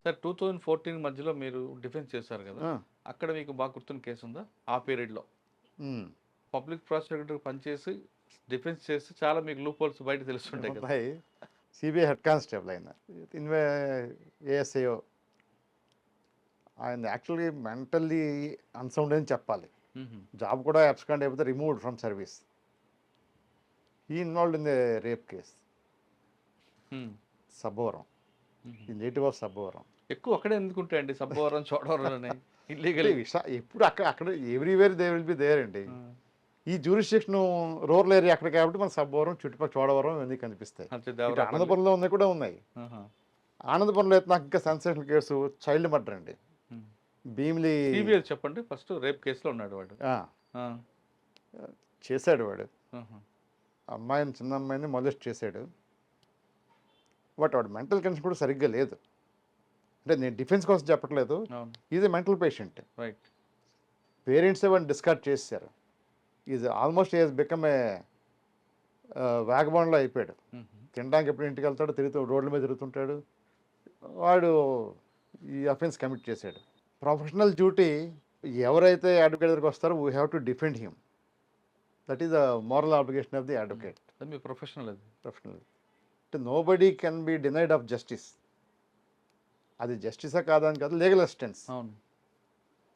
Sir 2014 మధ్యలో మీరు defence చేశారు కదా! ఆ! అక్కడ మీకు బాగా గుర్తున్న కేసు ఉందా? ఆ పీరియడ్‌లో. హ్మ్. పబ్లిక్ ప్రాసిక్యూటర్‌గా పనిచేసి డిఫెన్స్ చేసి చాలా మీకు లూప్ హోల్స్ బయట తెలుస్తుంటాయి కదా! ఉన్నాయి. సీబీఐ హెడ్ కానిస్టేబుల్ ఆయన. ఇన్వే ఏఎస్ఐఓ ఆయన యాక్చువల్‌గా మెంటల్లీ అన్‌సౌండ్ అని చెప్పాలి. హుహు. జాబ్ కూడా అబ్స్కాండ్ అయిపోతే removed from service. He involved in the rape case. హ్మ్. సబ్బవరం. హుహు. ఈ నేటివ్ ఆఫ్ సబ్బవరం. ఎక్కువ అక్కడే ఎందుకుంటాయండి సబ్బవరం, చోడవరంలోనే అంటే ఇల్లీగల్. ఎప్పుడు అక్కడ everywhere they will be there అండి. ఆ! ఈ జ్యూరిస్డిక్షన్ రూరల్ ఏరియా అక్కడ కాబట్టి మన సబ్బవరం, చుట్టుపక్కల చోడవరం ఇవన్నీ కనిపిస్తాయి. అంటే ఇటు దేవరాపల్లి. ఆనందపురంలో ఉన్నాయి కూడా ఉన్నాయి. ఆహా! ఆనందపురంలో అయితే నాకు ఇంకా సెన్సేషనల్ కేసు చైల్డ్ మర్డర్ అండి. హ్మ్. భీమిలి సీబీఐ చెప్పండి ఫస్ట్ రేప్ కేస్‌లో ఉన్నాడు వాడు. ఆ! ఆ! చేశాడు వాడు. ఆహా! చిన్న అమ్మాయిని మొలెస్ట్ చేశాడు. బట్ వాడు మెంటల్ కండిషన్ కూడా సరిగ్గా లేదు. అంటే నేను డిఫెన్స్ కోసం చెప్పట్లేదు. అవును. Is a mental patient. Right. పేరెంట్సే వాడిని డిస్కార్డ్ చేసేసారు. Almost he has become a వాగబాండ్‌లా అయిపోయాడు. హుహు. తినడానికి ఎప్పుడు ఇంటికెళ్తాడో రోడ్ల మీద తిరుగుతుంటాడు. వాడు ఈ అఫెన్స్ కమిట్ చేశాడు. ప్రొఫెషనల్ డ్యూటీ ఎవరైతే అడ్వకేట్ దగ్గరికి వస్తారో we have to defend him. That is the moral obligation of the హ్మ్. అడ్వకేట్. అది మీ ప్రొఫెషనల్ అది. ప్రొఫెషనల్. అంటే nobody can be denied of justice. అది జస్టిసా కాదా అని కాదు, లీగల్ అసిస్టెన్స్. అవును.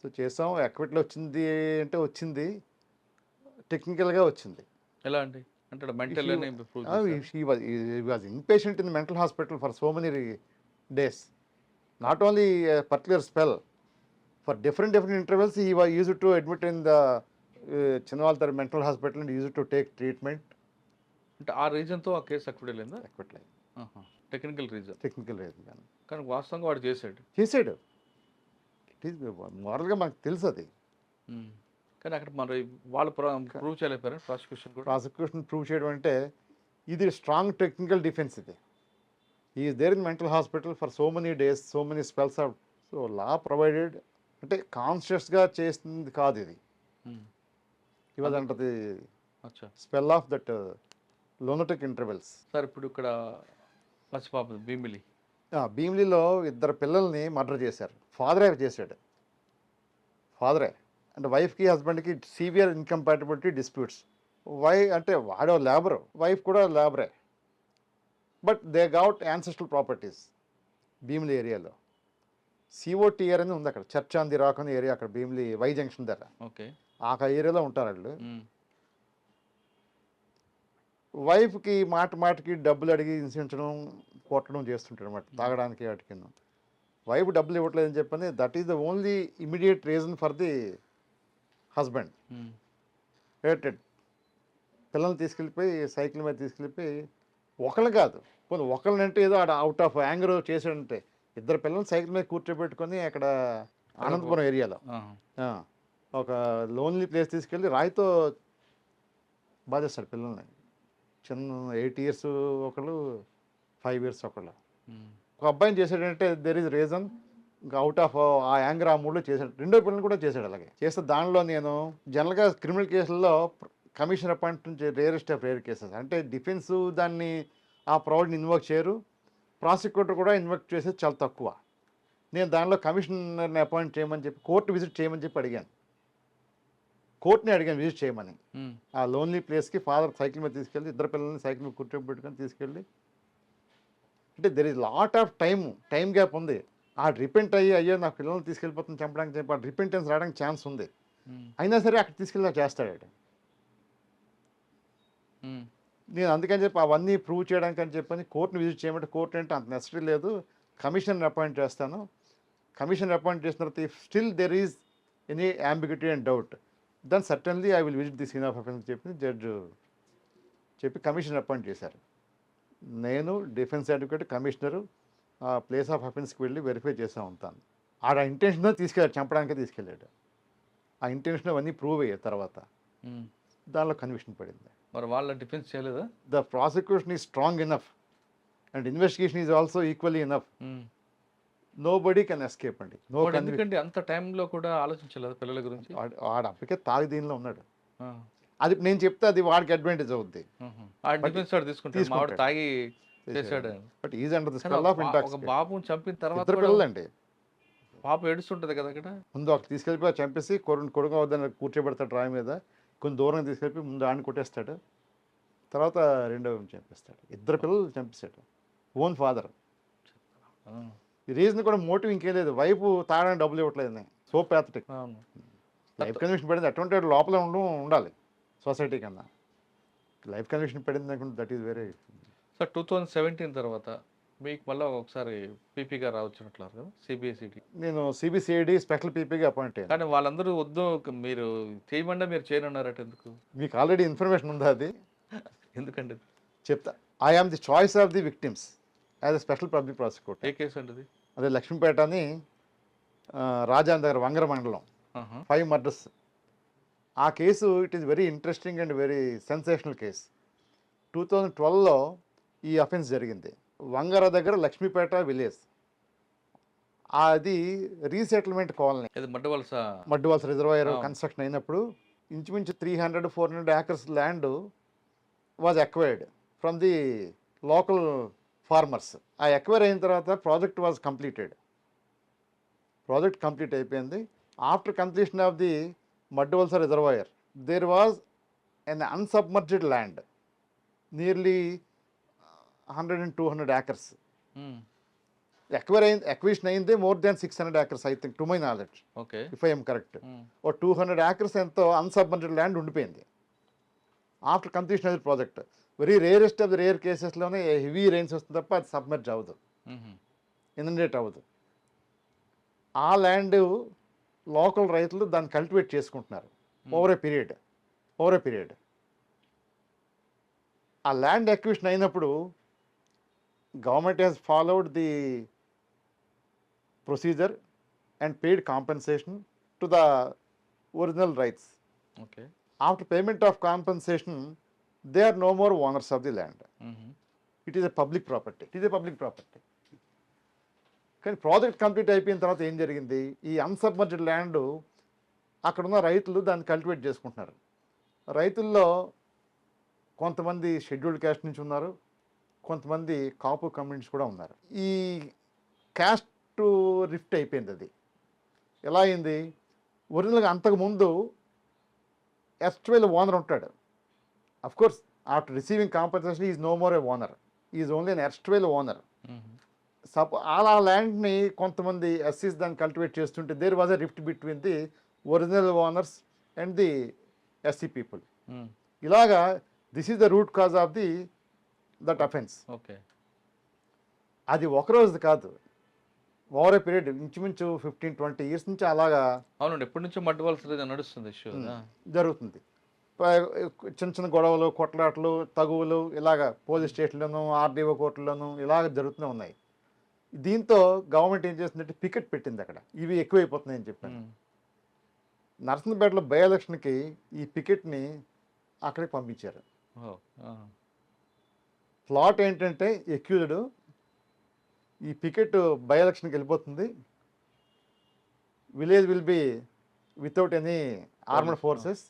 సో చేసాం. అక్విట్లో వచ్చింది అంటే వచ్చింది. టెక్నికల్‌గా వచ్చింది. ఎలా అండి? అంటే హీ మెంటల్ అని ప్రూవ్ ఆ! చేశారా? He was inpatient in mental hospital for so many days. Not only a particular spell. For different intervals, he was used to admit in the Chinnavaltar mental hospital and used to take treatment. అంటే ఆ రీజన్‌తో ఆ case అక్విడల్ అయిందా? Acquittal. ఆహా! Technical reason. Technical reason గాని. కానీ వాస్తవంగా వాడు చేసాడు. చేసాడు. ఇట్ ఈస్ మోరల్‌గా మనకు తెలుసది. హ్మ్. కానీ అక్కడ మరి వాళ్ళు ప్రూవ్ చేయలేకపోయారా ప్రాసిక్యూషన్ కూడా? ప్రాసిక్యూషన్ ప్రూవ్ చేయడం అంటే, ఇది స్ట్రాంగ్ టెక్నికల్ డిఫెన్స్ ఇది. He is there in mental hospital for so many days, so many spells of so law provided అంటే కాన్షియస్‌గా చేసింది కాదు ఇది. హ్మ్. హి వాస్ అందుకు అండర్ ది అచ్చా! Spell of that lunatic intervals. Sir ఇప్పుడు ఇక్కడ పసిపాప భీమిలి. భీమిలిలో ఇద్దరు పిల్లల్ని మర్డర్ చేశారు. ఫాదరే చేశాడు. ఫాదరే. అంటే వైఫ్‌కి, హస్బెండ్‌కి సివియర్ ఇన్‌కంపాటిబిలిటీ డిస్ప్యూట్స్. అంటే వాడో లేబరు. వైఫ్ కూడా లేబరే. But they got ancestral properties Bheemili ఏరియాలో. సిఓటీఆర్ అని ఉంది అక్కడ. చర్చ్ ఆన్ ది రాక్ అనే ఏరియా అక్కడ భీమిలి వై జంక్షన్ దగ్గర. ఓకే. ఆ ఏరియాలో ఉంటారాళ్ళు. హ్మ్. వైఫ్‌కి మాటికి డబ్బులు అడిగి హింసించడం, కొట్టడం చేస్తుంటాడనమాట. తాగడానికి వాటికిను. వైఫ్ డబ్బులు ఇవ్వట్లేదని చెప్పని that is the only immediate reason for the husband. హ్మ్. హేటెడ్. పిల్లల్ని తీసుకెళ్ళిపోయి సైకిల్ మీద తీసుకెళ్ళిపోయి ఒకళ్ళు కాదు. పోనీ ఒకళ్ళనంటే ఏదో ఆడ ఔట్ ఆఫ్ యాంగర్ చేసాడంటే ఇద్దరు పిల్లల్ని సైకిల్ మీద కూర్చోబెట్టుకొని అక్కడ అరకు. అనంతపురం ఏరియాలో ఆహా! ఒక లోన్లీ ప్లేస్ తీసుకెళ్ళి రాయితో బాధేస్తాడు పిల్లల్ని. చిన్న 8 ఇయర్స్ ఒకళ్ళు, 5 ఇయర్స్ ఒకళ్ళు. హ్మ్. ఒక అబ్బాయిని చేసాడంటే దెర్ ఈజ్ రీజన్. ఇంకా అవుట్ ఆఫ్ ఆ యాంగర్ ఆ మూడ్లో చేశాడు. రెండో పిల్లలు కూడా చేశాడు అలాగే. చేస్తే దానిలో నేను జనరల్గా క్రిమినల్ కేసుల్లో కమిషన్ అపాయింట్ నుంచి రేరెస్ట్ ఆఫ్ రేర్ కేసెస్. అంటే డిఫెన్స్ దాన్ని ఆ ప్రౌడ్ని ఇన్వోక్ చేయరు. ప్రాసిక్యూటర్ కూడా ఇన్వోక్ చేసేది చాలా తక్కువ. నేను దానిలో కమిషనర్ని అపాయింట్ చేయమని చెప్పి కోర్టు విజిట్ చేయమని చెప్పి అడిగాను. కోర్టుని అడిగాను విజిట్ చేయమని. హ్మ్. ఆ లోన్లీ ప్లేస్కి ఫాదర్ సైకిల్ మీద తీసుకెళ్ళి ఇద్దరు పిల్లల్ని సైకిల్ మీద కూర్చోబెట్టుకొని తీసుకెళ్ళి అంటే there is lot of time gap ఉంది. రిపెంట్ అయ్యో నా పిల్లల్ని తీసుకెళ్ళిపోతుంది చంపడానికి చెప్పి ఆ రిపెంటెన్స్ రావడానికి ఛాన్స్ ఉంది. హ్మ్. అయినా సరే అక్కడ తీసుకెళ్ళి చేస్తాడు. హ్మ్. నేను అందుకని చెప్పి అవన్నీ ప్రూవ్ చేయడానికి అని చెప్పని కోర్టుని విజిట్ చేయమంటే కోర్టు అంటే అంత నెసరీ లేదు. కమిషనర్ని అపాయింట్ చేస్తాను. కమిషనర్ అపాయింట్ చేసిన తర్వాత if still there is any ambiguity and doubt then certainly I will visit the scene of offence చెప్పి జడ్జ్ చెప్పి కమిషనర్ అపాయింట్ చేశారు. నేను డిఫెన్స్ అడ్వకేట్ కమిషనరు ఆ ప్లేస్ ఆఫ్ అఫెన్స్కి వెళ్ళి వెరిఫై చేస్తూ ఉంటాను. ఇంటెన్షన్తో తీసుకెళ్ళాడు, చంపడానికే తీసుకెళ్ళాడు. ఆ ఇంటెన్షన్ అవన్నీ ప్రూవ్ అయ్యాయి తర్వాత. హ్మ్. దానిలో కన్విక్షన్ పడింది. మరి వాళ్ళ డిఫెన్స్ చేయలేదా? The prosecution is strong enough and investigation is also equally enough. హ్మ్. నోబడీ కెన్ ఎస్కేప్ అండి. వాడు ఎందుకండి అంత టైంలో కూడా ఆలోచించలేదా పిల్లల గురించి? వాడు అప్పటికే తాగి దీనిలో ఉన్నాడు. ఆ! అది నేను చెప్తే అది వాడికి అడ్వాంటేజ్ అవుద్ది. ఆ బట్ డిఫెన్స్ వాడు తీసుకుంటాడు. మా వాడు తీసుకుంటాడు. తాగి చేశాడు. బట్ ఈజ్ అండర్ ది కానీ స్పెల్ ఆఫ్ ఒక ఇంటాక్సికేషన్. బాబుని చంపిన తర్వాత ఇద్దరు కూడా పిల్లలండి. పాప ఏడుస్తుంటది కదా అక్కడ. ముందు ఒక తీసుకెళ్ళిపోయి చంపేసి కొడుకు అవుద్దని కూర్చోబెడతాడు రాయి మీద, కొంచెం దూరం తీసుకెళ్ళి ముందు ఆడిని కొట్టేస్తాడు, తర్వాత రెండో చంపేస్తాడు. ఇద్దరు పిల్లలు చంపేస్తాడు, ఓన్ ఫాదర్. ఆ, ఈ రీజన్ కూడా మోటివ్ ఇంకేం లేదు, వైపు తాగడానికి డబ్బులు ఇవ్వట్లేదు, సో ప్యాథటిక్. అవును. లైఫ్ కన్విక్షన్ పడింది అటువంటి వాడు లోపల ఉండాలి సొసైటీ కన్నా. లైఫ్ కన్విక్షన్ పడింది అనుకుంటే దట్ ఈస్ వెరీ. సో 2017 తర్వాత మీకు మళ్ళీ ఒకసారి పీపీగా రావచ్చున్నట్లేదు కదా సిబిఎస్ఈడి. నేను సిబిసిఐడి స్పెషల్ పీపీగా అపాయింట్ అయ్యాను. కానీ వాళ్ళందరూ వద్దు మీరు చేయమంటే మీరు చేయనున్నారట ఎందుకు? మీకు ఆల్రెడీ ఇన్ఫర్మేషన్ ఉందా అది? ఎందుకండి? చెప్తా. I am the choice of the victims as a special public prosecutor. ఏ కేసు అండి అది? అదే లక్ష్మీపేట అని రాజాన్ దగ్గర వంగర మండలం, 5 మర్డర్స్. ఆ case it is very interesting and very sensational case. 2012లో ఈ అఫెన్స్ జరిగింది. వంగర దగ్గర లక్ష్మీపేట విలేజ్, అది రీసెటిల్మెంట్ కాలనీ. ఇది మడ్డవలస. మడ్డువలస రిజర్వాయర్ అవును. కన్స్ట్రక్షన్ అయినప్పుడు ఇంచుమించు 300-400 acres land was acquired from the local farmers. ఆ ఎక్వైర్ అయిన తర్వాత project was completed. Project complete అయిపోయింది. After completion of the Madduvalasa reservoir there was an unsubmerged land nearly 100 and 200 acres. Acquisition అయింది more than 600 acres I think, to my knowledge, okay. If I'm correct. ఓ 200 acres ఎంతో unsubmerged land ఉండిపోయింది after completion of the project. Very rarest of the rare కేసెస్లోనే heavy rains వస్తుంది తప్ప అది submerge అవ్వదు, inundate అవ్వదు. ఆ ల్యాండ్ లోకల్ రైతులు దాన్ని కల్టివేట్ చేసుకుంటున్నారు ఓవర్ ఏ పీరియడ్. ఆ ల్యాండ్ ఎక్విజిషన్ అయినప్పుడు government has followed the procedure and paid compensation to the original rights. Okay. After payment of compensation, they are no more owners of the land. It is a public property. కానీ project complete అయిపోయిన తర్వాత ఏం జరిగింది, ఈ అన్సబ్మర్జ్డ్ land అక్కడున్న రైతులు దాన్ని cultivate చేసుకుంటున్నారు. రైతుల్లో కొంతమంది షెడ్యూల్డ్ క్యాస్ట్ నుంచి ఉన్నారు, కొంతమంది కాపు కమ్యూనిటీస్ కూడా ఉన్నారు. ఈ క్యాస్ట్ రిఫ్ట్ అయిపోయింది. అది ఎలా అయింది, ఒరిజినల్గా అంతకుముందు ఎస్ట్వేల్ ఓనర్ ఉంటాడు. Of course after receiving compensation is no more a owner, is only an erstwhile owner. అలా ల్యాండ్ని కొంతమంది ఎస్సీస్ దాన్ని కల్టివేట్ చేస్తుంటే there was a rift between the original owners and the SC people. ఇలాగా this is the root cause of that offence. Okay. అది ఒకరోజు కాదు, ఓవర్ ఏ పీరియడ్ ఇంచుమించు 15-20 years నుంచి అలాగా. అవునండి, ఎప్పటి నుంచో మడ్డవలస నడుస్తుంది ఇష్యూ. జరుగుతుంది. చిన్న చిన్న గొడవలు, కొట్లాటలు, తగువులు ఇలాగ పోలీస్ స్టేషన్లోనూ ఆర్డీఓ కోర్టుల్లోనూ ఇలాగ జరుగుతూనే ఉన్నాయి. దీంతో గవర్నమెంట్ ఏం చేస్తుందంటే పికెట్ పెట్టింది అక్కడ, ఇవి ఎక్కువైపోతున్నాయని చెప్పాను. నర్సంపేటలో బై ఎలక్షన్కి ఈ పికెట్ని అక్కడికి పంపించారు. ప్లాట్ ఏంటంటే ఎక్యూజ్డ్ ఈ పికెట్ బై ఎలక్షన్కి వెళ్ళిపోతుంది, village will be without any armed forces.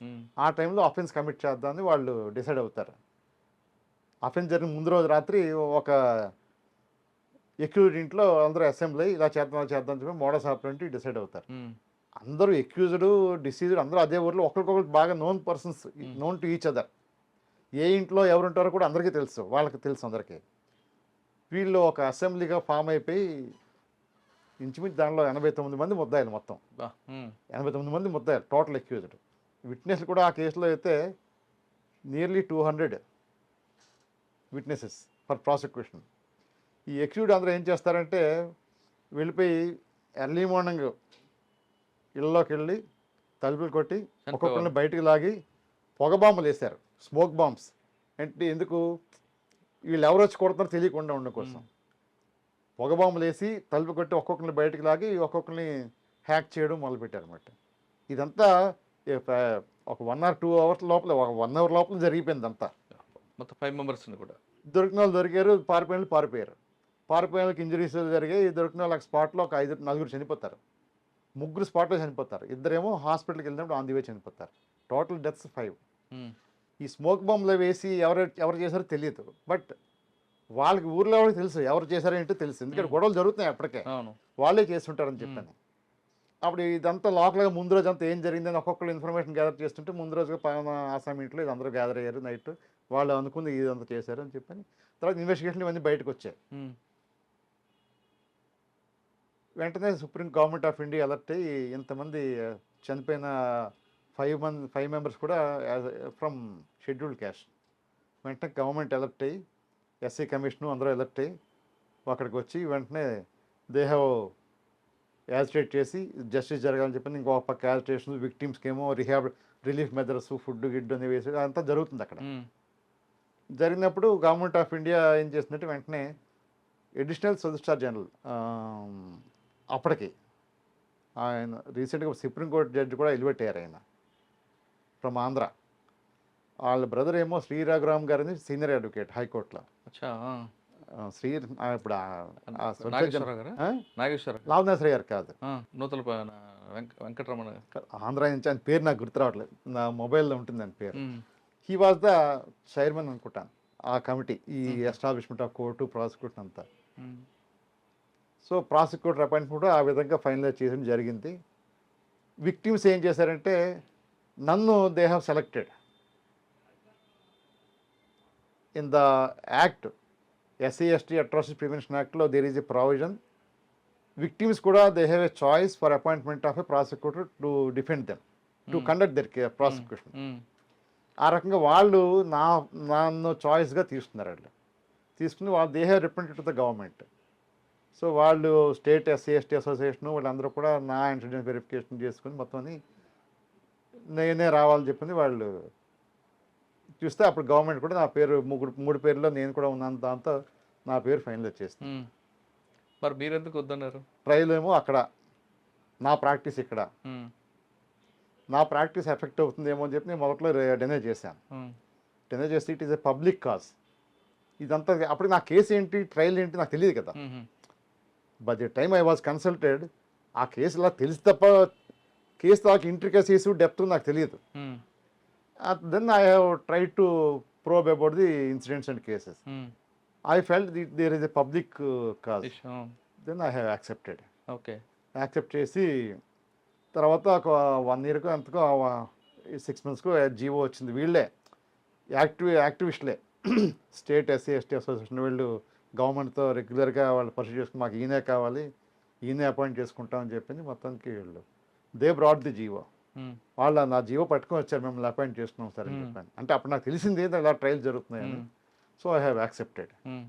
ఆ టైంలో అఫెన్స్ కమిట్ చేద్దామని వాళ్ళు డిసైడ్ అవుతారు. అఫెన్స్ జరిగిన ముందు రోజు రాత్రి ఒక ఎక్యూజ్డ్ ఇంట్లో అందరూ అసెంబ్లీ ఇలా చేద్దాం అని చెప్పి మోడస్ ఆపరేంటి డిసైడ్ అవుతారు. అందరూ ఎక్యూజ్డ్, డిసీజ్డ్ అందరూ అదే ఊర్లో ఒకరికొకరు బాగా known persons, known to each other. ఏ ఇంట్లో ఎవరుంటారో కూడా అందరికీ తెలుసు, వాళ్ళకి తెలుసు అందరికీ. వీళ్ళు ఒక అసెంబ్లీగా ఫామ్ అయిపోయి ఇంచుమించు దానిలో 89 మంది ముద్దాయిలు, మొత్తం 89 మంది ముద్దాయిలు టోటల్ ఎక్యూజ్డ్. విట్నెస్లు కూడా ఆ కేసులో అయితే నియర్లీ 200 విట్నెసెస్ ఫర్ ప్రాసిక్యూషన్. ఈ ఎక్యూజ్డ్ అందరూ ఏం చేస్తారంటే వెళ్ళిపోయి ఎర్లీ మార్నింగ్ ఇళ్ళలోకి వెళ్ళి తలుపులు కొట్టి ఒక్కొక్కరిని బయటికి లాగి పొగ బాంబులు వేశారు, స్మోక్ బాంబ్స్. అంటే ఎందుకు, వీళ్ళు ఎవరు వచ్చి కొడుతున్నారో తెలియకుండా ఉండడం కోసం. పొగ బాంబులు వేసి తలుపు కొట్టి ఒక్కొక్కరిని బయటికి లాగి ఒక్కొక్కరిని హ్యాక్ చేయడం మొదలుపెట్టారు అన్నమాట. ఇదంతా ఒక 1 or 2 hours లోపల, ఒక 1 hour లోపల జరిగిపోయింది అంతా. మొత్తం 5 members కూడా దొరికిన వాళ్ళు దొరికారు, పారిపోయారు. పారిపోయిన వాళ్ళకి ఇంజరీస్ జరిగాయి. దొరికిన వాళ్ళకి స్పాట్లో ఒక 5-4 చనిపోతారు, 3 స్పాట్లో చనిపోతారు, 2 హాస్పిటల్కి వెళ్ళినప్పుడు ఆన్ ది వే చనిపోతారు. Total deaths 5. ఈ స్మోక్ బాంబ్లో వేసి ఎవరు చేశారో తెలియదు, బట్ వాళ్ళకి ఊర్లో వాళ్ళకి తెలుసు ఎవరు చేశారేంటో తెలుసు, ఎందుకంటే గొడవలు జరుగుతున్నాయి అప్పటికే, అవును. వాళ్ళే చేస్తుంటారని చెప్పాను. అప్పుడు ఇదంతా లోకల్గా ముందు రోజు అంతా ఏం జరిగిందని ఒక్కొక్కరు ఇన్ఫర్మేషన్ గ్యాదర్ చేస్తుంటే ముందు రోజుగా పలానా ఆసాం ఇంట్లో ఇది అందరూ గ్యాదర్ అయ్యారు నైట్, వాళ్ళు అనుకుంది ఇదంతా చేశారు అని చెప్పని తర్వాత ఇన్వెస్టిగేషన్ ఇవన్నీ బయటకు వచ్చాయి. ఉమ్. వెంటనే supreme government of India alert అయ్యి ఇంతమంది చనిపోయిన 5 మెంబర్స్ కూడా ఫ్రమ్ షెడ్యూల్డ్ క్యాస్ట్. వెంటనే గవర్నమెంట్ అలర్ట్ అయ్యి ఎస్సీ కమిషను అందరూ అలర్ట్ అయ్యి అక్కడికి వచ్చి వెంటనే దే హ్యావ్ యాజిటేట్ చేసి జస్టిస్ జరగాలని చెప్పి ఇంకో పక్క యాజిటేషన్, విక్టిమ్స్కి ఏమో రిలీఫ్ మెథడ్స్, ఫుడ్ గిడ్ అని వేసి అంతా జరుగుతుంది అక్కడ. ఉమ్. జరిగినప్పుడు గవర్నమెంట్ ఆఫ్ ఇండియా ఏం చేసిందంటే వెంటనే అడిషనల్ సొలిసిటర్ జనరల్ అప్పటికి ఆయన రీసెంట్గా సుప్రీంకోర్టు జడ్జి కూడా ఎలివేట్ అయ్యారు ఆయన ఫ్రమ్ ఆంధ్ర. వాళ్ళ బ్రదర్ ఏమో శ్రీ రఘురామ్ గారిని సీనియర్ అడ్వకేట్ హైకోర్టులో. అచ్చా. శ్రీ ఇప్పుడు నాగేశ్వరరావు గారా? నాగేశ్వరరావు గారు. లావణేశ్వర గారు కాదు, నూతల వెంకటరమణ గారు. ఆంధ్ర నుంచి ఆయన పేరు నాకు గుర్తు రావట్లేదు, నా మొబైల్లో ఉంటుంది ఆయన పేరు. ఉమ్. హీ వాజ్ ద చైర్మన్ అనుకుంటాను ఆ కమిటీ, ఈ ఎస్టాబ్లిష్మెంట్ ఆఫ్ కోర్టు ప్రాసిక్యూషన్ అంతా. ఉమ్. సో ప్రాసిక్యూటర్ అపాయింట్మెంట్ కూడా ఆ విధంగా ఫైనలైజ్ చేయడం జరిగింది. విక్టిమ్స్ ఏం చేశారంటే నన్ను they have selected in the act, SC/ST atrocity prevention యాక్ట్లో there is a provision, victims కూడా they have a choice for appointment of a prosecutor to defend them, to conduct their prosecution. Um. ఆ రకంగా వాళ్ళు నన్ను చాయిస్గా తీసుకున్నారు. వాళ్ళు తీసుకుని వాళ్ళు they have represented to the government. So వాళ్ళు స్టేట్ SC/ST అసోసియేషను వాళ్ళందరూ కూడా నా ఇన్సిడెంట్ వెరిఫికేషన్ చేసుకుని మొత్తం నేనే రావాలని చెప్పింది. వాళ్ళు చూస్తే అప్పుడు గవర్నమెంట్ కూడా నా పేరు మూడు పేర్లో నేను కూడా ఉన్నాను, దాంతో నా పేరు ఫైనల్ వచ్చేసింది. ఉమ్. మరి మీరెందుకు వద్దన్నారు? ట్రయల్ ఏమో అక్కడ, నా ప్రాక్టీస్ ఇక్కడ, ఉమ్. నా ప్రాక్టీస్ ఎఫెక్ట్ అవుతుందేమో అని చెప్పి నేను మొదట్లో డెనై చేశాను. ఉమ్. డెనై చేస్తే it is a public cause, ఇదంతా అప్పుడు నా కేసు ఏంటి ట్రయల్ ఏంటి నాకు తెలియదు కదా. Um. By the time I was consulted ఆ కేసు ఇలా తెలిసి తప్ప కేసు నాకు ఇంట్రికసీస్ డెప్త్ నాకు తెలియదు. Um. Then I have try to probe about the incidents and cases. Um. I felt there is a public cause, issue. Then I have accepted. Okay. Accept చేసి తర్వాత ఒక 1 ఇయర్కు ఎంతకో 6 మంత్స్కు GO వచ్చింది. వీళ్ళే యాక్టివిస్టులే state SC/ST association వీళ్ళు గవర్నమెంట్తో రెగ్యులర్గా వాళ్ళు pursue చేసుకుని మాకు ఈయనే కావాలి, ఈయనే అపాయింట్ చేసుకుంటామని చెప్పింది. మొత్తానికి వీళ్ళు దే బ్రాట్ ది జీవో. ఉమ్. వాళ్ళు నా జీవో పట్టుకొని వచ్చారు, మిమ్మల్ని అపాయింట్ చేసుకున్నాం సార్ అని చెప్పాను. అంటే అప్పుడు నాకు తెలిసింది ఏంటంటే ఇలా ట్రయల్ జరుగుతున్నాయని. So I have accepted. Um.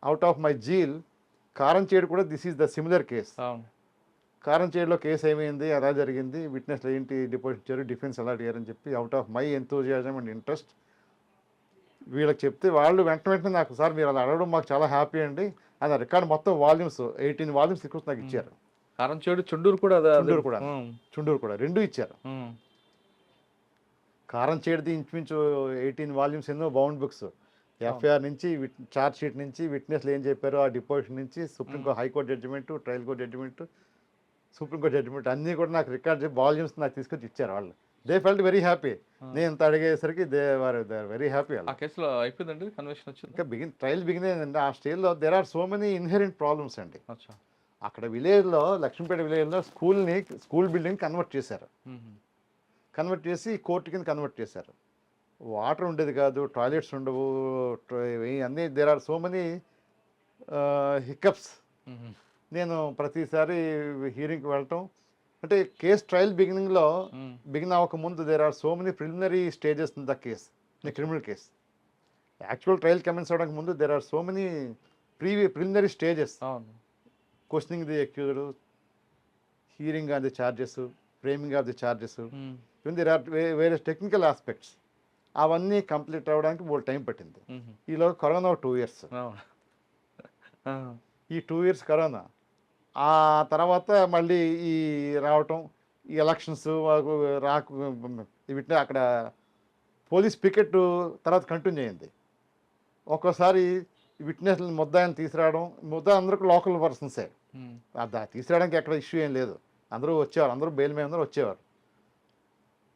Out of my zeal Karamchedu కూడా this is the similar case. అవును. కారంచేడులో కేసు ఏమైంది, ఎలా జరిగింది, విట్నెస్లు ఏంటి డిపోజిట్ ఇచ్చారు, డిఫెన్స్ ఎలా అడిగారని చెప్పి out of my enthusiasm and interest వీళ్ళకి చెప్తే వాళ్ళు వెంటనే నాకు సార్ మీరు అలా అడగడం మాకు చాలా హ్యాపీ అండి అని రికార్డ్ మొత్తం వాల్యూమ్స్ 18 వాల్యూమ్స్ ఇక్కడ నాకు ఇచ్చారు. కారంచేడు చుండూరు కూడా చుండూరు కూడా 2 ఇచ్చారు. కారంచేడుది ఇంచుమించు 18 వాల్యూమ్స్ ఎన్నో బౌండ్ బుక్స్, FIR నుంచి చార్జ్ షీట్ నుంచి విట్నెస్లు ఏం చెప్పారు, ఆ డిపోజిషన్ నుంచి supreme court high court judgment, trial court judgment, supreme court judgment అన్నీ కూడా నాకు రికార్డ్ వాల్యూమ్స్ నాకు తీసుకొచ్చి ఇచ్చారు. వాళ్ళు దే ఫెల్ట్ వెరీ హ్యాపీ. నేను ఇంత అడిగేసరికి దే ఆర్ వెరీ హ్యాపీ. ఆ కేసులో అయిపోయిందండి, కన్విక్షన్ వచ్చింది. ఇంకా ట్రయల్ బిగిన్ అయిందండి. ఆ స్టేజ్లో there are so many inherent problems అండి. అచ్చా. అక్కడ విలేజ్లో లక్ష్మీపేట విలేజ్లో స్కూల్ బిల్డింగ్ కన్వర్ట్ చేశారు. కన్వర్ట్ చేసి కోర్టు కింద కన్వర్ట్ చేశారు. వాటర్ ఉండేది కాదు, టాయిలెట్స్ ఉండవు, అన్నీ there are so many hiccups. నేను ప్రతిసారి హీరింగ్కి వెళ్ళటం అంటే కేస్ ట్రయల్ బిగిన్ అవ్వకముందు there are so many preliminary stages in the case, in criminal case. Actual trial commence అవ్వడానికి ముందు there are so many preliminary stages. Questioning the accused, hearing on the charges, framing of the charges, even there are various technical aspects. అవన్నీ complete అవ్వడానికి మూడు time పట్టింది. ఈలో corona 2 years. ఈ 2 years corona, ఆ తర్వాత మళ్ళీ ఈ రావటం, ఈ ఎలక్షన్స్ వీటిని అక్కడ పోలీస్ పికెట్ తర్వాత కంటిన్యూ అయింది. ఒక్కోసారి విట్నెస్లు ముద్దాయిని తీసుకురావడం, అందరికీ లోకల్ పర్సన్సే, తీసుకురావడానికి ఎక్కడ ఇష్యూ ఏం లేదు, అందరూ వచ్చేవారు, అందరూ బెయిల్ మీద అందరూ వచ్చేవారు.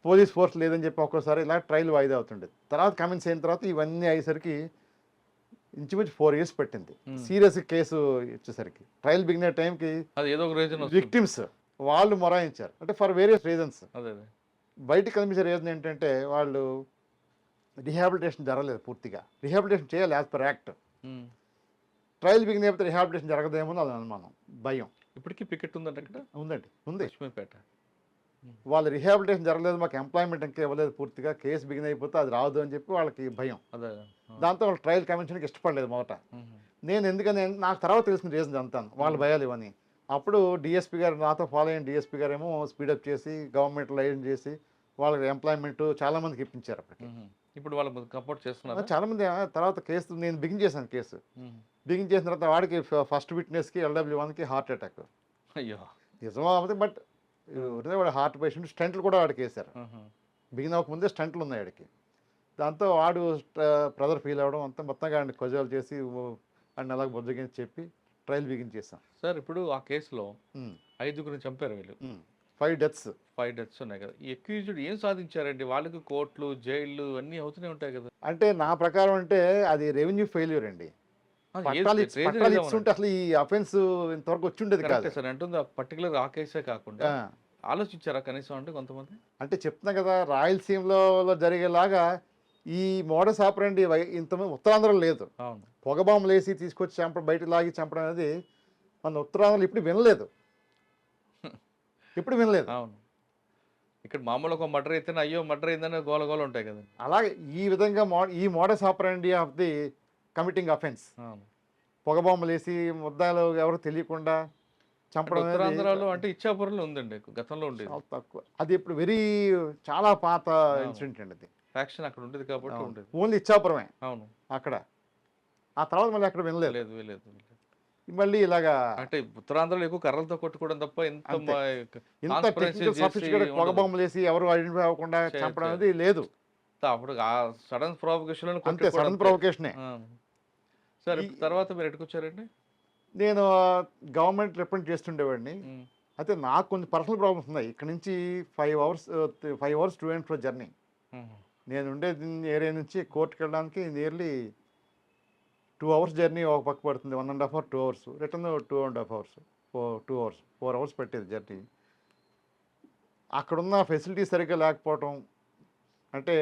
పోలీస్ ఫోర్స్ లేదని చెప్పి ఒక్కోసారి ఇలా ట్రయల్ వాయిదా అవుతుండేది. తర్వాత కమెంట్స్ అయిన తర్వాత ఇవన్నీ అయ్యేసరికి ఇంచుమించు 4 years పట్టింది. Hmm. సీరియస్ కేసు ఇచ్చేసరికి ట్రయల్ బిగిన టైంకి అది ఏదో ఒక రీజన్ విక్టిమ్స్ వాళ్ళు మొరాయించారు, అంటే ఫర్ వేరియస్ రీజన్స్. అదే బయటికి కనిపించే రీజన్ ఏంటంటే వాళ్ళు రిహాబిలిటేషన్ జరగలేదు పూర్తిగా. రిహాబిలిటేషన్ చేయాలి యాజ్ పర్ యాక్ట్. ఉమ్. ట్రయల్ బిగిన అయిపోతే రిహాబిలిటేషన్ జరగదేమో అని అనుమానం, భయం ఇప్పటికీ పికెట్ ఉందంటే అక్కడ ఉందండి. ఉంది. లక్ష్మీపేట. వాళ్ళు రిహాబిలిటేషన్ జరగలేదు, మాకు ఎంప్లాయ్మెంట్ ఇంకా ఇవ్వలేదు పూర్తిగా, కేసు బిగిన అయిపోతే అది రాదు అని చెప్పి వాళ్ళకి భయం. అదే దాంతో వాళ్ళు ట్రయల్ కమిషన్కి ఇష్టపడలేదు మొదట. నేను ఎందుకని నాకు తర్వాత తెలిసిన రీజన్ అంతాను వాళ్ళ భయాలు ఇవని. అప్పుడు డిఎస్పీ గారు నాతో ఫాలో అయిన డిఎస్పీ గారు ఏమో స్పీడప్ చేసి గవర్నమెంట్ లైన్ చేసి వాళ్ళకి ఎంప్లాయ్మెంట్ చాలా మందికి ఇప్పించారు అప్పటికి. ఇప్పుడు వాళ్ళు సపోర్ట్ చేస్తున్నారు. చాలా మంది తర్వాత కేసు నేను బిగిన్ చేశాను. కేసు బిగిన్ చేసిన తర్వాత వాడికి ఫస్ట్ విట్నెస్కి LW1కి హార్ట్ అటాక్. అయ్యో నిజమా అవుతుంది, బట్ వాడు హార్ట్ పేషెంట్, స్టంట్లు కూడా వాడికి వేశారు. బిగిన్ అవ్వకముందే స్టంట్లు ఉన్నాయి వాడికి. దాంతో వాడు బ్రదర్ ఫీల్ అవ్వడం అంతా మొత్తంగా ఆయన కొజాలు చేసి ఆయన అలాగ బొద్దుగా చెప్పి ట్రయల్ బిగిన్ చేశాం. సార్ ఇప్పుడు ఆ కేసులో 5 చంపారు వీళ్ళు. 5 deaths. 5 deaths ఉన్నాయి కదా. ఈ అక్యూజ్డ్ ఏం సాధించారండి? వాళ్ళకి కోర్టులు జైళ్ళు అన్నీ అవుతూనే ఉంటాయి కదా. అంటే నా ప్రకారం అంటే అది రెవెన్యూ ఫెయిల్యూర్ అండి. పట్టాలు ఇస్తుంటే అసలు ఈ అఫెన్స్ ఇంతవరకు వచ్చి ఉండేది కాదు సార్. అంటుంది పర్టికులర్ ఆ కేసే కాకుండా ఆలోచించారా కనీసం అంటే కొంతమంది? అంటే చెప్తున్నా కదా, రాయలసీమలో జరిగేలాగా ఈ మోడస్ ఆపరండి ఇంతమంది ఉత్తరాంధ్రలో లేదు. అవును. పొగబాంబులు వేసి తీసుకొచ్చి బయట లాగి చంపడం అనేది మన ఉత్తరాంధ్రలో ఇప్పుడు వినలేదు. ఇప్పుడు వినలేదు. అవును. ఇక్కడ మామూలు ఒక మర్డర్ అయితే అయ్యో మర్డర్ అయిందని గోల గోల ఉంటాయి కదా. అలాగే ఈ విధంగా ఈ modus operandi of the committing offence, పొగబాంబులు వేసి ముద్దాలు ఎవరు తెలియకుండా చంపడం. ఉత్తరాంధ్రలో అంటే ఇచ్చాపురంలో ఉందండి, గతంలో ఉండేది. తక్కువ. అది ఇప్పుడు చాలా పాత ఇన్సిడెంట్ అండి. అది ఫ్యాక్షన్ అక్కడ ఉండేది కాబట్టి ఉండేది. ఓన్లీ ఇచ్చాపురమే. అవును. అక్కడ ఆ తర్వాత మళ్ళీ అక్కడ వినలేదు. లేదు. మళ్ళీ ఇలాగా అంటే ఉత్తరాంధ్రలో ఎక్కువ కర్రలతో కొట్టుకోవడం తప్ప ఇంత సఫిషికేటెడ్ పొగబాంబులు వేసి ఎవరు ఐడెంటిఫై అవ్వకుండా చంపడం అనేది లేదు. అప్పుడు సడన్ ప్రొవొకేషన్ అంతే, సడన్ ప్రొవొకేషనే. సరే తర్వాత మీరు ఎట్టుకొచ్చారండి? నేను గవర్నమెంట్ రిప్రజెంట్ చేస్తుండేవాడిని. అయితే నాకు కొన్ని పర్సనల్ ప్రాబ్లమ్స్ ఉన్నాయి. ఇక్కడ నుంచి 5 hours to and fro journey. నేను ఉండే ఏరియా నుంచి కోర్టుకి వెళ్ళడానికి నియర్లీ 2 hours జర్నీ ఒక పక్క పడుతుంది. 1.5 hour 2 hours, return 2.5 hours, 4 hours పట్టేది జర్నీ. అక్కడున్న ఫెసిలిటీ సరిగ్గా లేకపోవటం, అంటే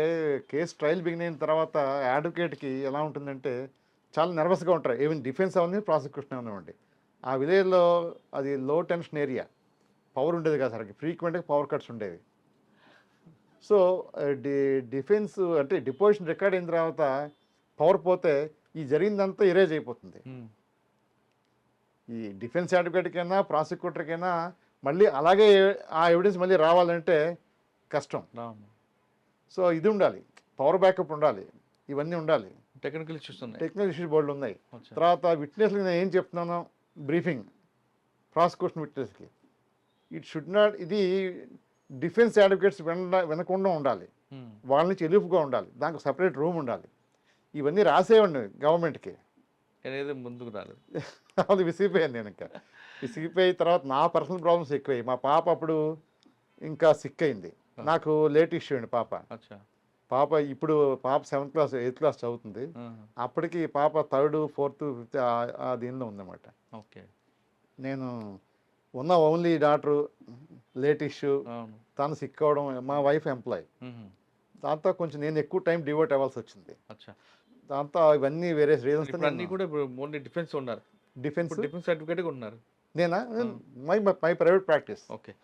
కేసు ట్రయల్ బిగిన్ అయిన తర్వాత అడ్వకేట్కి ఎలా ఉంటుందంటే చాలా నర్వస్గా ఉంటారు. ఈవెన్ డిఫెన్స్ అవన్నీ ప్రాసిక్యూషన్ అవనివ్వండి. ఆ విలేజ్లో అది లో టెన్షన్ ఏరియా, పవర్ ఉండేది కదా సరికి, ఫ్రీక్వెంట్గా పవర్ కట్స్ ఉండేవి. సో డిఫెన్స్ అంటే డిపోజిషన్ రికార్డ్ అయిన తర్వాత పవర్ పోతే ఈ జరిగిందంతా ఎరేజ్ అయిపోతుంది. ఈ డిఫెన్స్ అడ్వకేట్కైనా ప్రాసిక్యూటర్కైనా మళ్ళీ అలాగే ఆ ఎవిడెన్స్ మళ్ళీ రావాలంటే కష్టం. సో ఇది ఉండాలి, పవర్ బ్యాకప్ ఉండాలి, ఇవన్నీ ఉండాలి. టెక్నికల్ ఇష్యూస్ బోర్డులు ఉన్నాయి. తర్వాత విట్నెస్కి నేను ఏం చెప్తున్నాను, బ్రీఫింగ్ ప్రాసిక్యూషన్ విట్నెస్కి ఇట్ షుడ్ నాట్, ఇది డిఫెన్స్ అడ్వకేట్స్ వినకుండా ఉండాలి, వాళ్ళ నుంచి ఎలుపుగా ఉండాలి, దానికి సపరేట్ రూమ్ ఉండాలి. ఇవన్నీ రాసేవండి గవర్నమెంట్కి. ముందుకు రాలేదు. అది విసిగిపోయాను నేను. ఇంకా విసిగిపోయి తర్వాత నా పర్సనల్ ప్రాబ్లమ్స్ ఎక్కువయ్యాయి. మా పాప అప్పుడు ఇంకా సిక్ అయింది. నాకు లేట్ ఇష్యూ అండి పాప ఇప్పుడు 7th class 8th class చదువుతుంది. అప్పటికి పాప 3rd, 4th, 5th ఆ దీనిలో ఉందన్నమాట. ఓకే. నేను ఉన్న ఓన్లీ డాక్టరు, లేట్ ఇష్యూ, తను సిక్ అవ్వడం, మా వైఫ్ ఎంప్లాయ్. దాంతో కొంచెం నేను ఎక్కువ టైం డివోట్ అవ్వాల్సి వచ్చింది. దాంతో ఇవన్నీ వేరే రీజన్స్ డిఫెన్స్ ఉన్నారు. డిఫెన్స్ సర్టిఫికేట్ ఉన్నారు. నేనా? My private practice. ఓకే.